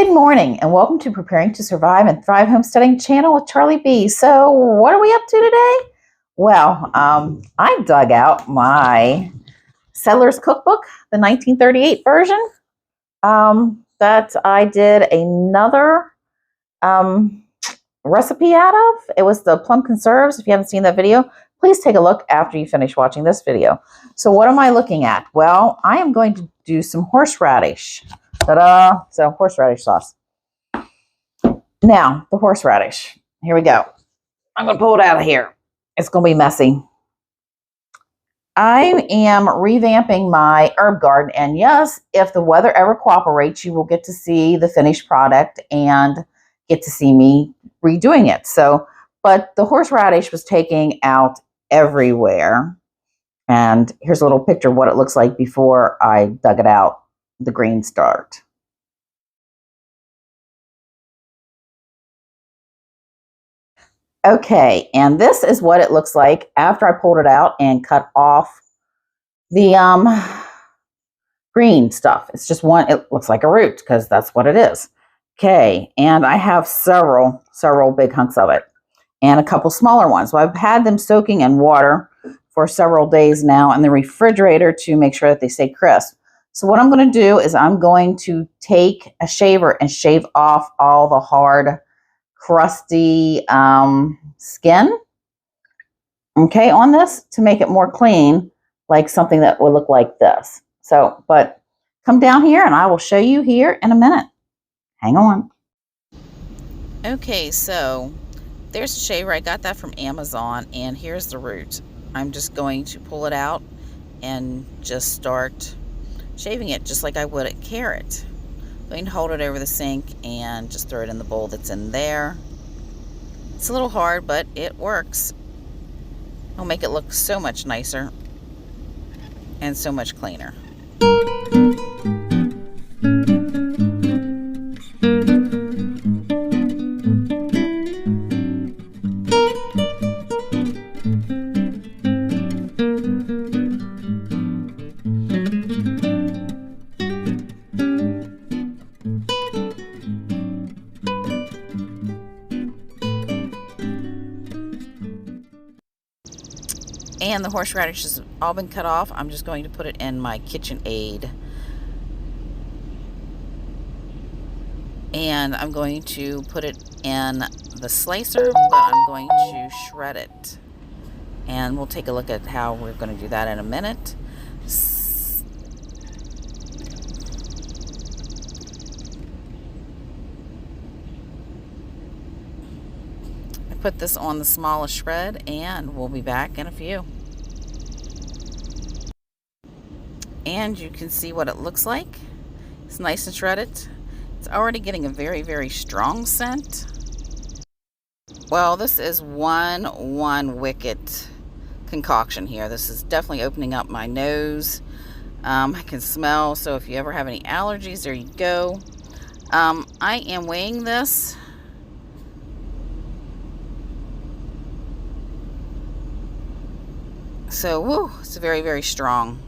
Good morning and welcome to Preparing to Survive and Thrive Homesteading channel with Charlie B. So what are we up to today? Well, I dug out my Settler's Cookbook, the 1938 version, that I did another recipe out of. It was the plum conserves. If you haven't seen that video, please take a look after you finish watching this video. So what am I looking at? Well, I am going to do some horseradish. Ta-da! So horseradish sauce. Now, the horseradish. Here we go. I'm going to pull it out of here. It's going to be messy. I am revamping my herb garden. And yes, if the weather ever cooperates, you will get to see the finished product and get to see me redoing it. So, but the horseradish was taking out everywhere. And here's a little picture of what it looks like before I dug it out. The green start. Okay, and this is what it looks like after I pulled it out and cut off the green stuff. It's just one, it looks like a root because that's what it is. Okay, and I have several big hunks of it and a couple smaller ones. So I've had them soaking in water for several days now in the refrigerator to make sure that they stay crisp. So what I'm going to do is I'm going to take a shaver and shave off all the hard, crusty skin, okay, on this to make it more clean, like something that would look like this. So, but come down here and I will show you here in a minute. Hang on. Okay, so there's a shaver. I got that from Amazon, and here's the root. I'm just going to pull it out and just start shaving it just like I would a carrot. I'm going to hold it over the sink and just throw it in the bowl that's in there. It's a little hard, but it works. It'll make it look so much nicer and so much cleaner. And the horseradish has all been cut off. I'm just going to put it in my KitchenAid. And I'm going to put it in the slicer, but I'm going to shred it. And we'll take a look at how we're going to do that in a minute. I put this on the smallest shred, and we'll be back in a few. And you can see what it looks like. It's nice and shredded. It's already getting a very strong scent. Well, this is one wicket concoction here. This is definitely opening up my nose. I can smell, so if you ever have any allergies, there you go. I am weighing this. So, woo, it's very strong.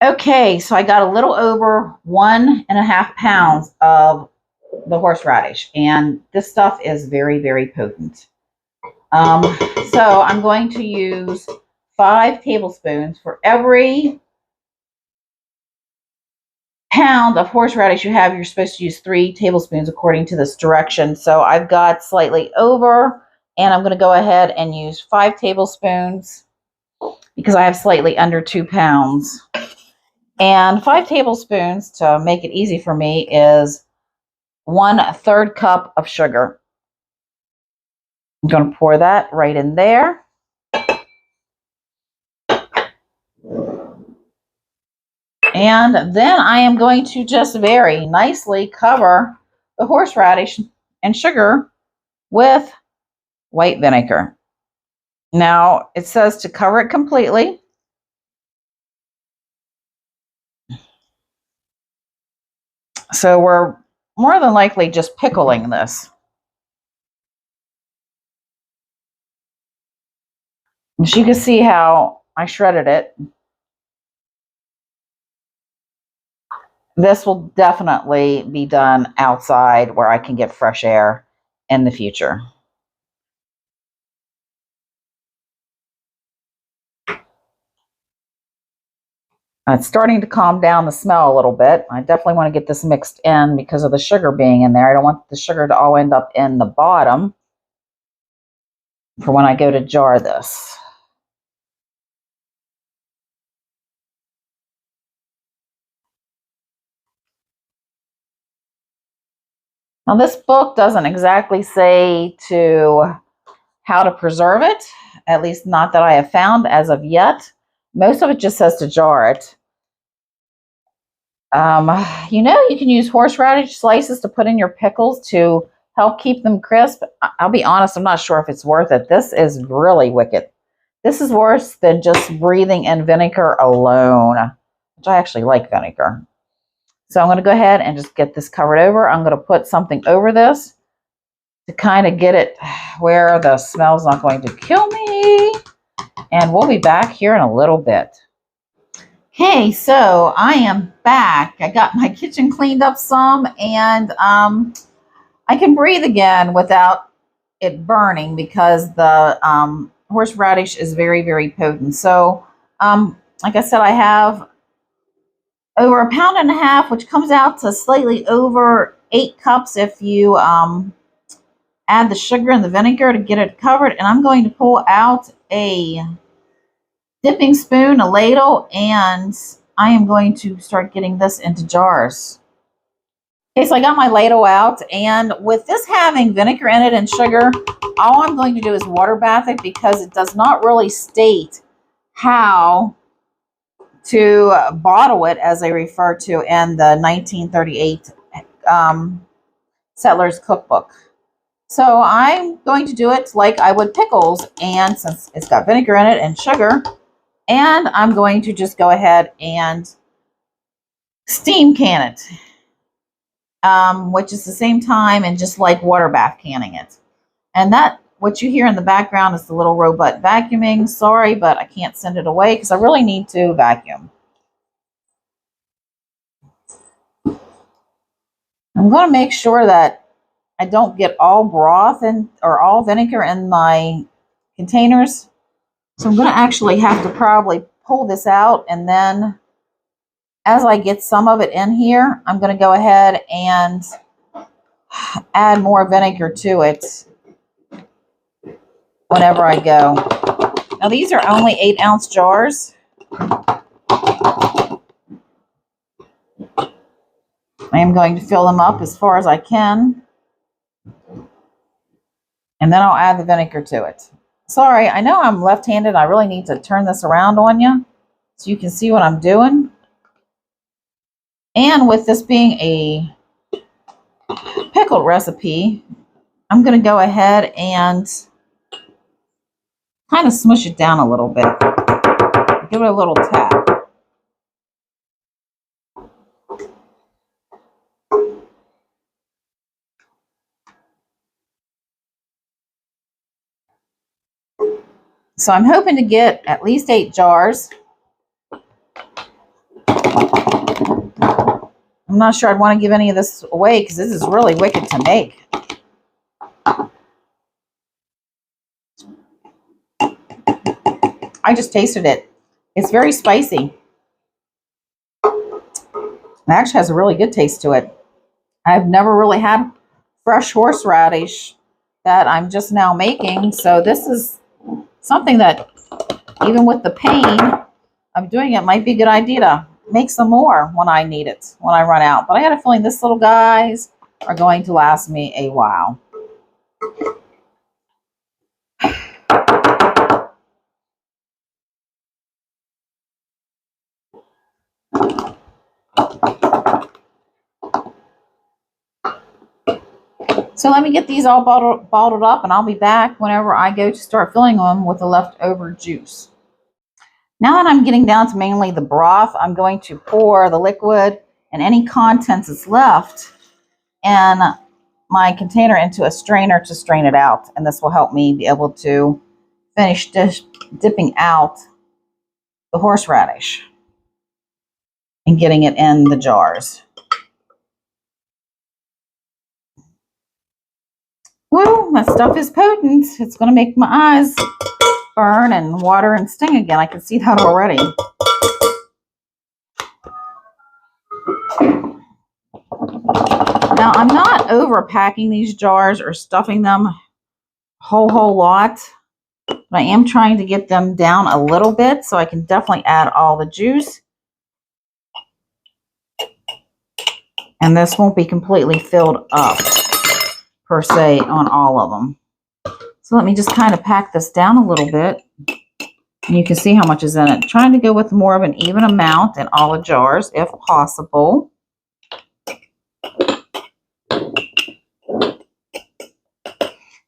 Okay, so I got a little over 1.5 pounds of the horseradish, and this stuff is very potent. So I'm going to use 5 tablespoons for every pound of horseradish you have. You're supposed to use 3 tablespoons according to this direction. So I've got slightly over, and I'm going to go ahead and use 5 tablespoons because I have slightly under 2 pounds. And 5 tablespoons, to make it easy for me, is 1/3 cup of sugar. I'm going to pour that right in there. And then I am going to just very nicely cover the horseradish and sugar with white vinegar. Now, it says to cover it completely. So we're more than likely just pickling this. So you can see how I shredded it. This will definitely be done outside where I can get fresh air in the future. It's starting to calm down the smell a little bit. I definitely want to get this mixed in because of the sugar being in there. I don't want the sugar to all end up in the bottom for when I go to jar this. Now, this book doesn't exactly say how to preserve it, at least not that I have found as of yet. Most of it just says to jar it. You can use horseradish slices to put in your pickles to help keep them crisp. I'll be honest, I'm not sure if it's worth it. This is really wicked. This is worse than just breathing in vinegar alone, which I actually like vinegar. So I'm going to go ahead and just get this covered over. I'm going to put something over this to kind of get it where the smell's not going to kill me. And we'll be back here in a little bit. Okay, so I am back. I got my kitchen cleaned up some, and I can breathe again without it burning because the horseradish is very, very potent. So, like I said, I have over 1.5 pounds, which comes out to slightly over 8 cups if you add the sugar and the vinegar to get it covered. And I'm going to pull out a dipping spoon, a ladle, and I am going to start getting this into jars. Okay, so I got my ladle out, and with this having vinegar in it and sugar, all I'm going to do is water bath it because it does not really state how to bottle it, as they refer to in the 1938 Tattler's cookbook. So I'm going to do it like I would pickles, and since it's got vinegar in it and sugar, and I'm going to just go ahead and steam can it, which is the same time and just like water bath canning it. And that, what you hear in the background is the little robot vacuuming. Sorry, but I can't send it away because I really need to vacuum. I'm going to make sure that I don't get all broth or all vinegar in my containers. So I'm going to actually have to probably pull this out, and then as I get some of it in here, I'm going to go ahead and add more vinegar to it whenever I go. Now these are only 8-ounce jars. I am going to fill them up as far as I can. And then I'll add the vinegar to it. Sorry, I know I'm left-handed. I really need to turn this around on you so you can see what I'm doing. And with this being a pickled recipe, I'm going to go ahead and kind of smush it down a little bit. Give it a little tap. So I'm hoping to get at least 8 jars. I'm not sure I'd want to give any of this away because this is really wicked to make. I just tasted it. It's very spicy. It actually has a really good taste to it. I've never really had fresh horseradish that I'm just now making. So this is something that, even with the pain of doing it, might be a good idea to make some more when I need it, when I run out. But I got a feeling this little guys are going to last me a while. So let me get these all bottled up, and I'll be back whenever I go to start filling them with the leftover juice. Now that I'm getting down to mainly the broth, I'm going to pour the liquid and any contents that's left in my container into a strainer to strain it out. And this will help me be able to finish dipping out the horseradish and getting it in the jars. Woo, that stuff is potent. It's going to make my eyes burn and water and sting again. I can see that already. Now, I'm not overpacking these jars or stuffing them a whole lot, but I am trying to get them down a little bit so I can definitely add all the juice. And this won't be completely filled up, per se, on all of them. So let me just kind of pack this down a little bit. And you can see how much is in it. Trying to go with more of an even amount in all the jars, if possible.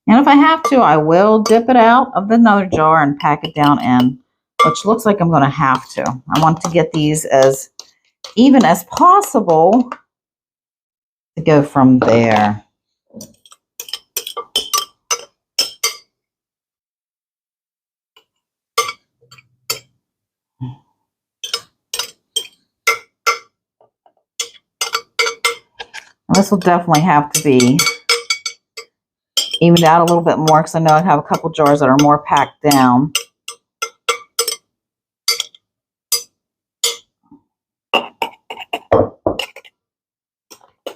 And if I have to, I will dip it out of another jar and pack it down in, which looks like I'm going to have to. I want to get these as even as possible to go from there. This will definitely have to be evened out a little bit more because I know I have a couple jars that are more packed down.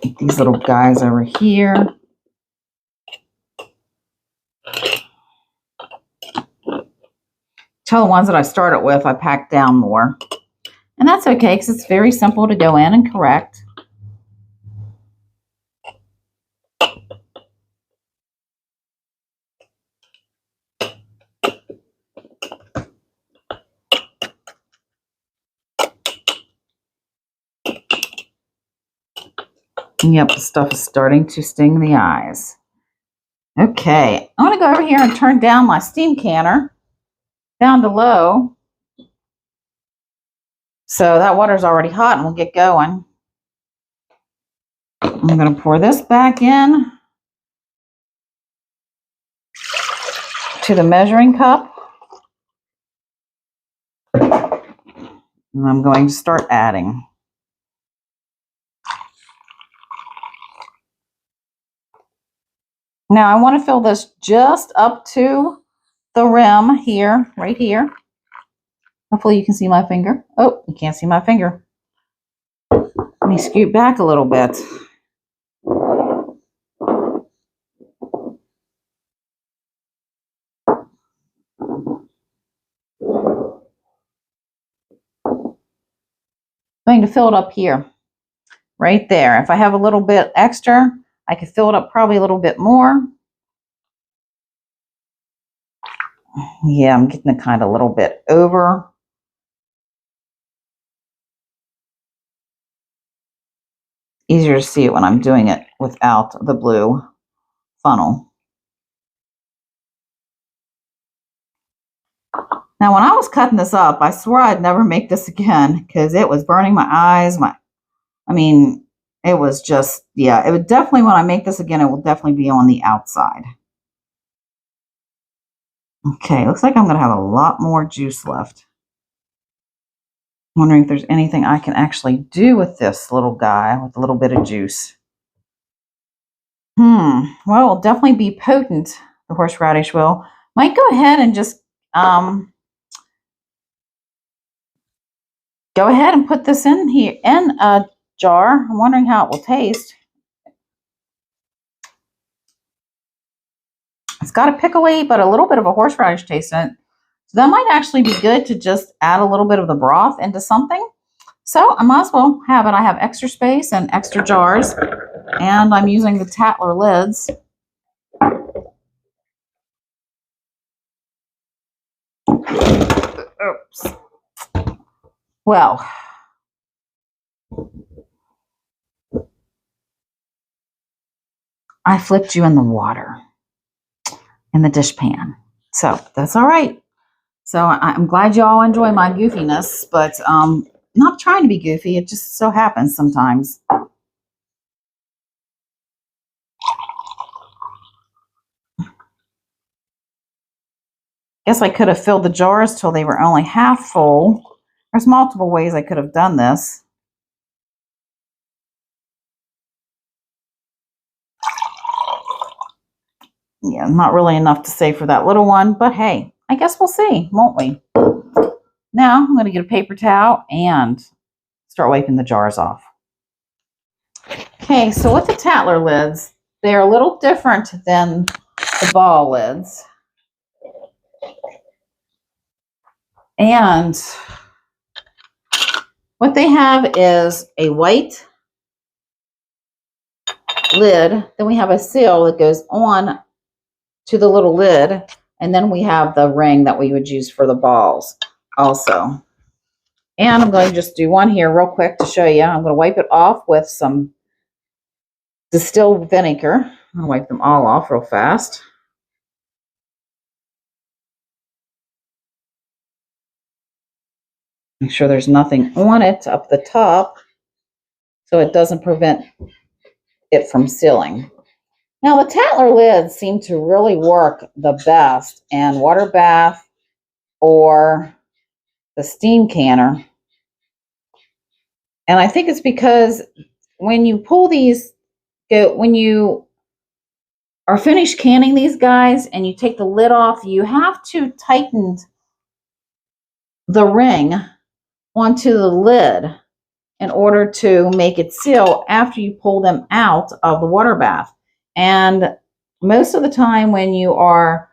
Get these little guys over here. Tell the ones that I started with, I packed down more. And that's okay because it's very simple to go in and correct. Yep, the stuff is starting to sting the eyes. Okay, I'm going to go over here and turn down my steam canner down to low. So that water's already hot and we'll get going. I'm going to pour this back in to the measuring cup. And I'm going to start adding. Now I want to fill this just up to the rim here, right here. Hopefully you can see my finger. Oh, you can't see my finger. Let me scoot back a little bit. I'm going to fill it up here, right there. If I have a little bit extra, I could fill it up probably a little bit more. Yeah, I'm getting it kind of a little bit over. Easier to see it when I'm doing it without the blue funnel. Now, when I was cutting this up, I swore I'd never make this again because it was burning my eyes. It was just, yeah, it would definitely, when I make this again, it will definitely be on the outside. Okay, looks like I'm going to have a lot more juice left. I'm wondering if there's anything I can actually do with this little guy with a little bit of juice. Well, it'll definitely be potent, the horseradish will. Might go ahead and just go ahead and put this in here in a jar. I'm wondering how it will taste. It's got a pickly, but a little bit of a horseradish taste in it. So that might actually be good to just add a little bit of the broth into something. So I might as well have it. I have extra space and extra jars, and I'm using the Tattler lids. Oops. Well, I flipped you in the water in the dish pan. So that's all right. So I'm glad you all enjoy my goofiness, but not trying to be goofy. It just so happens sometimes. Guess I could have filled the jars till they were only half full There's multiple ways I could have done this. Yeah, not really enough to say for that little one, but hey, I guess we'll see, won't we? Now I'm going to get a paper towel and start wiping the jars off. Okay, so with the Tattler lids, they're a little different than the ball lids. And what they have is a white lid, then we have a seal that goes on to the little lid, and then we have the ring that we would use for the balls also. And I'm going to just do one here real quick to show you. I'm going to wipe it off with some distilled vinegar. I'll wipe them all off real fast. Make sure there's nothing on it up the top so it doesn't prevent it from sealing. Now the Tattler lids seem to really work the best in water bath or the steam canner. And I think it's because when you pull these, when you are finished canning these guys and you take the lid off, you have to tighten the ring onto the lid in order to make it seal after you pull them out of the water bath. And most of the time when you are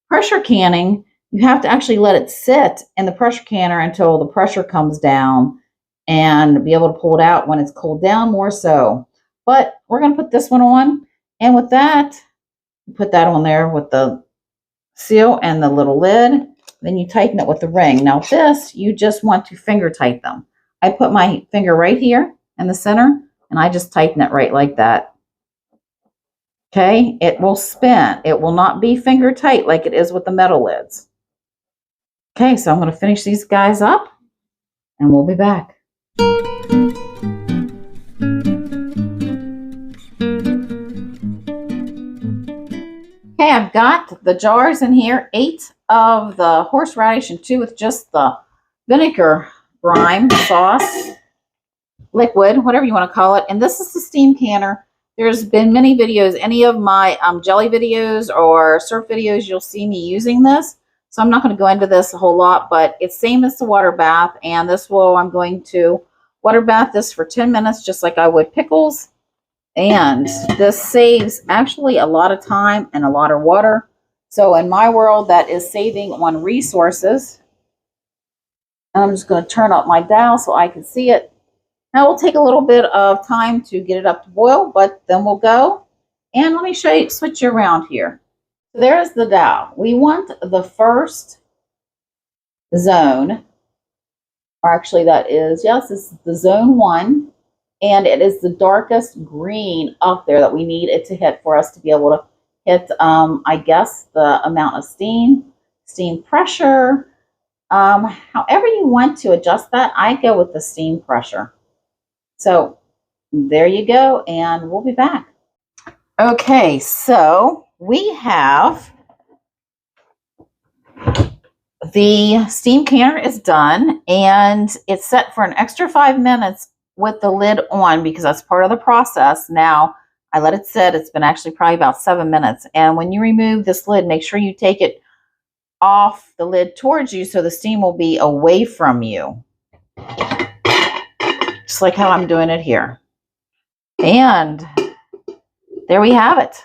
pressure canning, you have to actually let it sit in the pressure canner until the pressure comes down and be able to pull it out when it's cooled down more so. But we're going to put this one on, and with that, put that on there with the seal and the little lid. Then you tighten it with the ring. Now this, you just want to finger tighten them. I put my finger right here in the center, and I just tighten it right like that. Okay, it will spin. It will not be finger tight like it is with the metal lids. Okay, so I'm going to finish these guys up, and we'll be back. Okay, I've got the jars in here, 8 of the horseradish and 2 with just the vinegar brine sauce, liquid, whatever you want to call it. And this is the steam canner. There's been many videos, any of my jelly videos or surf videos, you'll see me using this. So I'm not going to go into this a whole lot, but it's same as the water bath. And this will, I'm going to water bath this for 10 minutes, just like I would pickles. And this saves actually a lot of time and a lot of water. So in my world, that is saving on resources. And I'm just going to turn up my dial so I can see it. Now, it will take a little bit of time to get it up to boil, but then we'll go. And let me show you, switch you around here. So there's the dial. We want the first zone, or actually that is, yes, this is the zone 1. And it is the darkest green up there that we need it to hit for us to be able to hit, I guess, the amount of steam pressure. However you want to adjust that, I go with the steam pressure. So there you go, and we'll be back. Okay, so we have the steam canner is done, and it's set for an extra 5 minutes with the lid on because that's part of the process. Now, I let it sit. It's been actually probably about 7 minutes. And when you remove this lid, make sure you take it off the lid towards you so the steam will be away from you. Just like how I'm doing it here. And there we have it.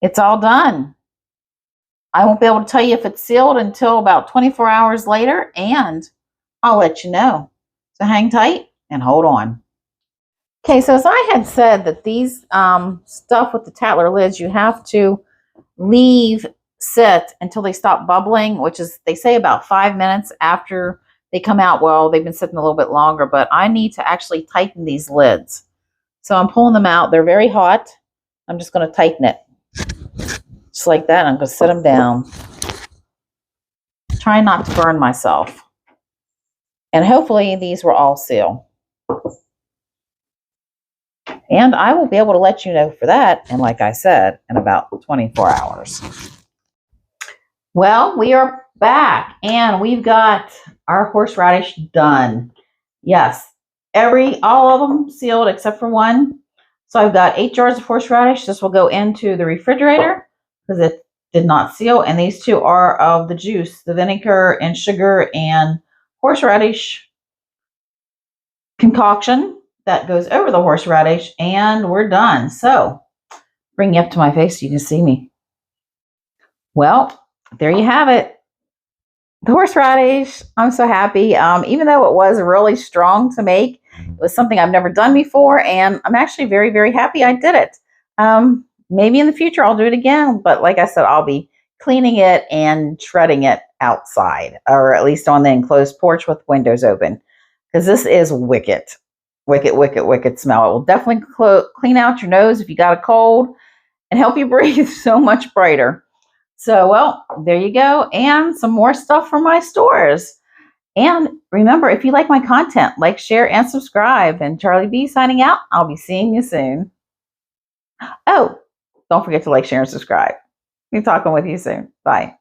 It's all done. I won't be able to tell you if it's sealed until about 24 hours later, and I'll let you know. So hang tight and hold on. Okay, so as I had said that these stuff with the Tattler lids, you have to leave sit until they stop bubbling, which is, they say, about 5 minutes after they come out. Well, they've been sitting a little bit longer, but I need to actually tighten these lids. So I'm pulling them out. They're very hot. I'm just going to tighten it. Just like that. I'm going to set them down. Try not to burn myself. And hopefully these will all seal. And I will be able to let you know for that, and like I said, in about 24 hours. Well, we are back and we've got our horseradish done. Yes, all of them sealed except for one. So I've got 8 jars of horseradish. This will go into the refrigerator because it did not seal. And these 2 are of the juice, the vinegar and sugar and horseradish concoction that goes over the horseradish. And we're done. So bring you up to my face so you can see me. Well, there you have it. The horseradish, I'm so happy. Even though it was really strong to make, it was something I've never done before, and I'm actually very, very happy I did it. Maybe in the future I'll do it again, but like I said, I'll be cleaning it and shredding it outside, or at least on the enclosed porch with windows open, because this is wicked, wicked, wicked, wicked smell. It will definitely clean out your nose if you got a cold and help you breathe so much brighter. So, well, there you go. And some more stuff from my stores. And remember, if you like my content, like, share, and subscribe. And Charlie B signing out. I'll be seeing you soon. Oh, don't forget to like, share, and subscribe. I'll be talking with you soon. Bye.